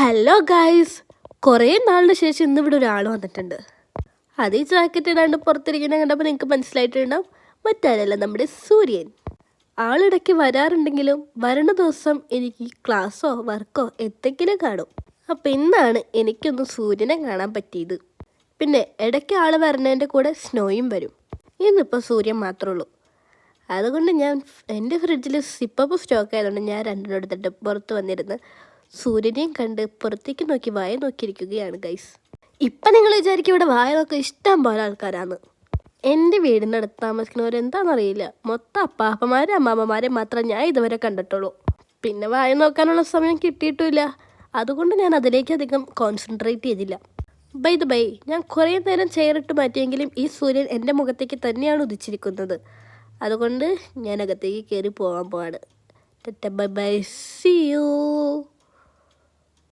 Hello guys, കുറേ നാളിന് ശേഷം ഇന്നിവിടെ ഒരാൾ വന്നിട്ടുണ്ട്. അത് ഈ ജാക്കറ്റ് ഇടാണ്ട് പുറത്തിരിക്കുന്ന കണ്ടപ്പോൾ നിങ്ങൾക്ക് മനസ്സിലായിട്ടുണ്ടാവും, മറ്റാരല്ല നമ്മുടെ സൂര്യൻ. ആളിടയ്ക്ക് വരാറുണ്ടെങ്കിലും വരണ ദിവസം എനിക്ക് ക്ലാസ്സോ വർക്കോ എന്തെങ്കിലും കാണും. അപ്പം ഇന്നാണ് എനിക്കൊന്ന് സൂര്യനെ കാണാൻ പറ്റിയത്. പിന്നെ ഇടയ്ക്ക് ആൾ വരണതിൻ്റെ കൂടെ സ്നോയും വരും. ഇന്നിപ്പോൾ സൂര്യൻ മാത്രമേ ഉള്ളൂ. അതുകൊണ്ട് ഞാൻ എൻ്റെ ഫ്രിഡ്ജിൽ സിപ്പപ്പ് സ്റ്റോക്ക് ആയതുകൊണ്ട് ഞാൻ രണ്ടിനും എടുത്തിട്ട് പുറത്ത് വന്നിരുന്ന് സൂര്യനെയും കണ്ട് പുറത്തേക്ക് നോക്കി വായ നോക്കിയിരിക്കുകയാണ് ഗൈസ്. ഇപ്പം നിങ്ങൾ വിചാരിക്കും ഇവിടെ വായ നോക്കാൻ ഇഷ്ടം പോലെ ആൾക്കാരാണ്. എൻ്റെ വീടിൻ്റെ അടുത്ത് താമസിക്കുന്നവരെന്താണെന്നറിയില്ല, മൊത്തം അപ്പാപ്പന്മാരും അമ്മാമ്മമാരെ മാത്രമേ ഞാൻ ഇതുവരെ കണ്ടിട്ടുള്ളൂ. പിന്നെ വായ നോക്കാനുള്ള സമയം കിട്ടിയിട്ടില്ല. അതുകൊണ്ട് ഞാൻ അതിലേക്ക് അധികം കോൺസെൻട്രേറ്റ് ചെയ്തില്ല. ബൈ ദ ബൈ, ഞാൻ കുറേ നേരം ചെയറിട്ട് മാറ്റിയെങ്കിലും ഈ സൂര്യൻ എൻ്റെ മുഖത്തേക്ക് തന്നെയാണ് ഉദിച്ചിരിക്കുന്നത്. അതുകൊണ്ട് ഞാൻ അകത്തേക്ക് കയറി പോകാൻ പോവാണ്. Bye bye, see U.